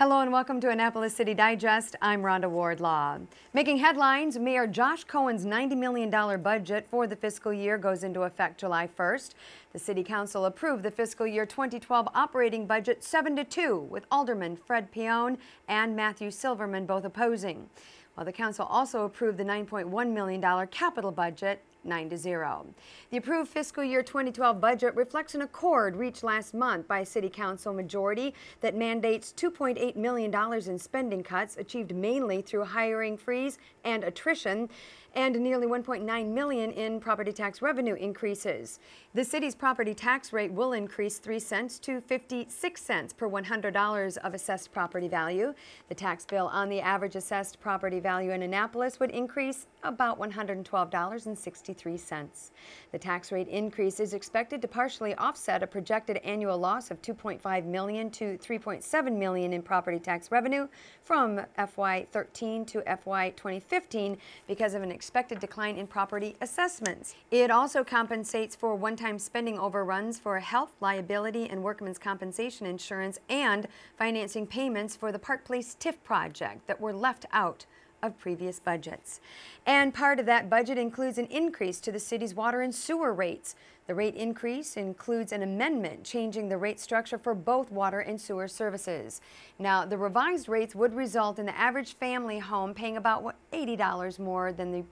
Hello and welcome to Annapolis City Digest. I'm Rhonda Wardlaw. Making headlines, Mayor Josh Cohen's $90 million budget for the fiscal year goes into effect July 1st. The City Council approved the fiscal year 2012 operating budget 7-2, with Alderman Fred Peone and Matthew Silverman both opposing. While the Council also approved the $9.1 million capital budget 9-0. The approved fiscal year 2012 budget reflects an accord reached last month by City Council majority that mandates $2.8 million in spending cuts achieved mainly through hiring freeze and attrition, and nearly $1.9 million in property tax revenue increases. The city's property tax rate will increase 3 cents to 56 cents per $100 of assessed property value. The tax bill on the average assessed property value in Annapolis would increase about $112.63. The tax rate increase is expected to partially offset a projected annual loss of $2.5 million to $3.7 million in property tax revenue from FY13 to FY2015 because of an expected decline in property assessments. It also compensates for one-time spending overruns for health, liability, and workmen's compensation insurance and financing payments for the Park Place TIF project that were left out of previous budgets. And part of that budget includes an increase to the city's water and sewer rates. The rate increase includes an amendment changing the rate structure for both water and sewer services. Now, the revised rates would result in the average family home paying about $80 more than the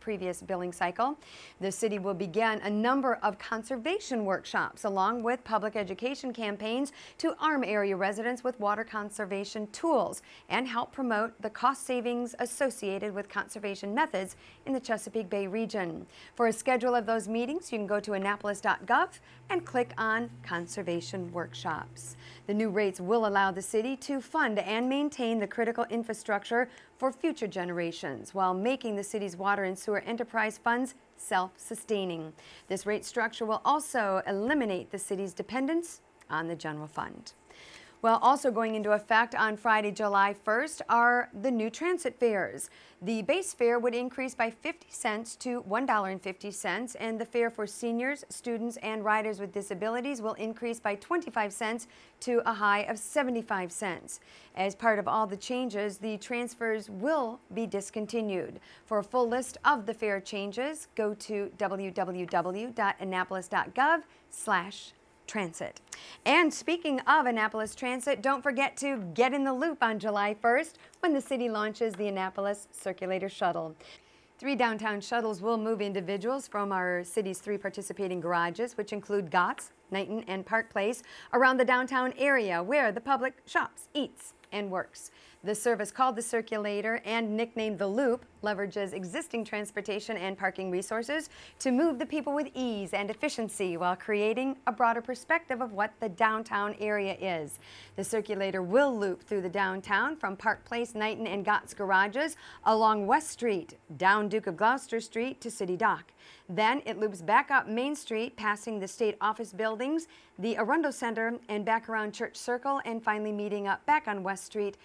previous billing cycle. The city will begin a number of conservation workshops along with public education campaigns to arm area residents with water conservation tools and help promote the cost savings associated with conservation methods in the Chesapeake Bay region. For a schedule of those meetings, you can go to Annapolis.gov and click on Conservation Workshops. The new rates will allow the city to fund and maintain the critical infrastructure for future generations while making the city's water and sewer enterprise funds self-sustaining. This rate structure will also eliminate the city's dependence on the general fund. Well, also going into effect on Friday, July 1st are the new transit fares. The base fare would increase by 50 cents to $1.50, and the fare for seniors, students, and riders with disabilities will increase by 25 cents to a high of 75 cents. As part of all the changes, the transfers will be discontinued. For a full list of the fare changes, go to www.annapolis.gov/transit. And speaking of Annapolis Transit, don't forget to get in the loop on July 1st when the city launches the Annapolis Circulator Shuttle. 3 downtown shuttles will move individuals from our city's 3 participating garages, which include Gotts, Knighton, and Park Place, around the downtown area where the public shops, eats, and works. The service, called the Circulator and nicknamed the Loop, leverages existing transportation and parking resources to move the people with ease and efficiency while creating a broader perspective of what the downtown area is. The Circulator will loop through the downtown from Park Place, Knighton, and Gotts garages along West Street, down Duke of Gloucester Street to City Dock. Then it loops back up Main Street, passing the state office buildings, the Arundel Center, and back around Church Circle, and finally meeting up back on West Street,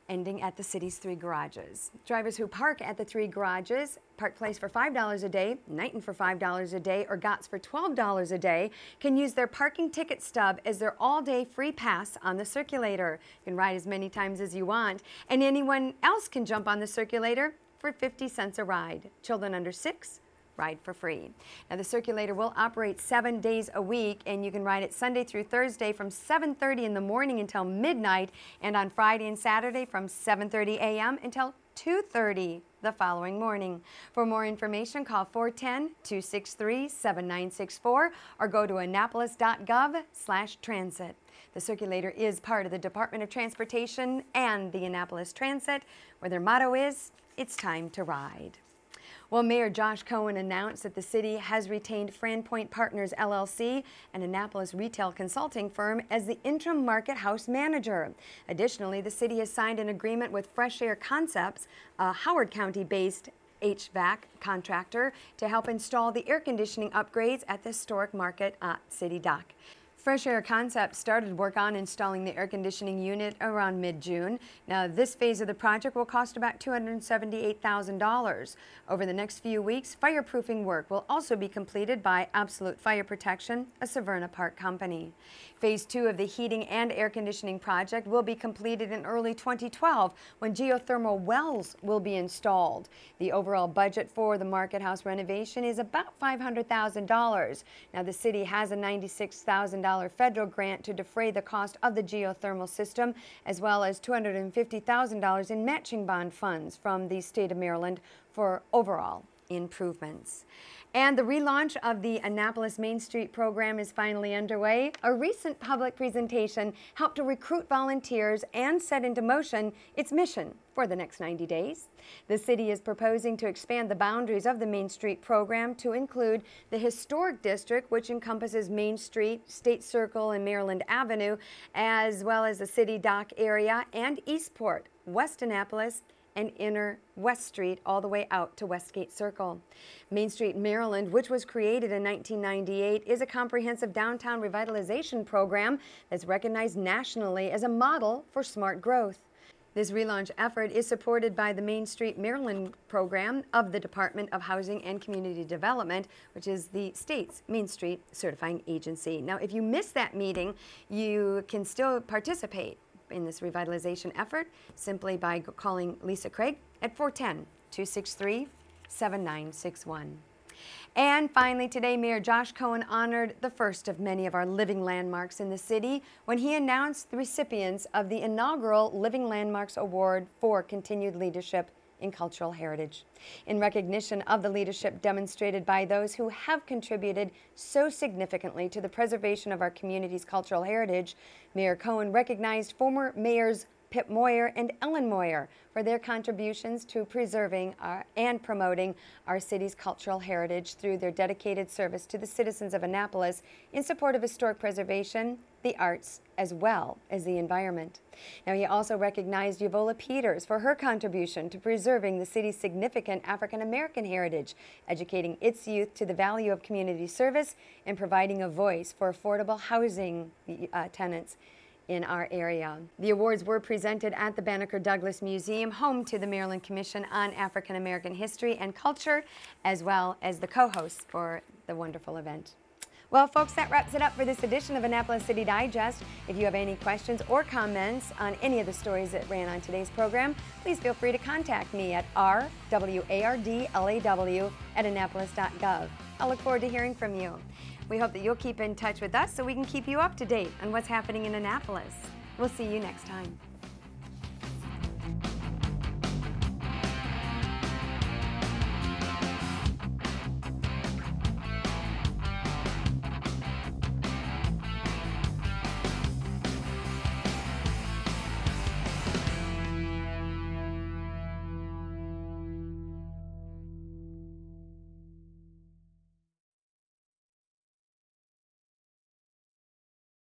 ending at the city's 3 garages. Drivers who park at the 3 garages, Park Place for $5 a day, Knighton for $5 a day, or Gotts for $12 a day, can use their parking ticket stub as their all-day free pass on the Circulator. You can ride as many times as you want, and anyone else can jump on the Circulator for 50 cents a ride. Children under 6 ride for free. Now, the Circulator will operate 7 days a week, and you can ride it Sunday through Thursday from 7:30 in the morning until midnight, and on Friday and Saturday from 7:30 a.m. until 2:30 the following morning. For more information, call 410-263-7964 or go to annapolis.gov/transit. The Circulator is part of the Department of Transportation and the Annapolis Transit, where their motto is, "It's time to ride." Well, Mayor Josh Cohen announced that the city has retained Fran Point Partners, LLC, an Annapolis retail consulting firm, as the interim market house manager. Additionally, the city has signed an agreement with Fresh Air Concepts, a Howard County-based HVAC contractor, to help install the air conditioning upgrades at the Stork Market at City Dock. Fresh Air Concepts started work on installing the air conditioning unit around mid-June. Now, this phase of the project will cost about $278,000. Over the next few weeks, fireproofing work will also be completed by Absolute Fire Protection, a Severna Park company. Phase 2 of the heating and air conditioning project will be completed in early 2012 when geothermal wells will be installed. The overall budget for the Market House renovation is about $500,000. Now, the city has a $96,000 federal grant to defray the cost of the geothermal system, as well as $250,000 in matching bond funds from the state of Maryland for overall improvements. And the relaunch of the Annapolis Main Street program is finally underway. A recent public presentation helped to recruit volunteers and set into motion its mission for the next 90 days. The city is proposing to expand the boundaries of the Main Street program to include the historic district, which encompasses Main Street, State Circle, and Maryland Avenue, as well as the city dock area and Eastport, West Annapolis, and Inner West Street all the way out to Westgate Circle. Main Street, Maryland, which was created in 1998, is a comprehensive downtown revitalization program that's recognized nationally as a model for smart growth. This relaunch effort is supported by the Main Street, Maryland program of the Department of Housing and Community Development, which is the state's Main Street certifying agency. Now, if you missed that meeting, you can still participate in this revitalization effort simply by calling Lisa Craig at 410-263-7961. And finally today, Mayor Josh Cohen honored the first of many of our living landmarks in the city when he announced the recipients of the inaugural Living Landmarks Award for Continued Leadership in Cultural Heritage. In recognition of the leadership demonstrated by those who have contributed so significantly to the preservation of our community's cultural heritage, Mayor Cohen recognized former mayors Pip Moyer and Ellen Moyer for their contributions to preserving and promoting our city's cultural heritage through their dedicated service to the citizens of Annapolis in support of historic preservation, the arts, as well as the environment. Now, he also recognized Yvola Peters for her contribution to preserving the city's significant African-American heritage, educating its youth to the value of community service and providing a voice for affordable housing tenants in our area. The awards were presented at the Banneker Douglas Museum, home to the Maryland Commission on African American History and Culture, as well as the co-hosts for the wonderful event. Well, folks, that wraps it up for this edition of Annapolis City Digest. If you have any questions or comments on any of the stories that ran on today's program, please feel free to contact me at rwardlaw@annapolis.gov. I'll look forward to hearing from you. We hope that you'll keep in touch with us so we can keep you up to date on what's happening in Annapolis. We'll see you next time.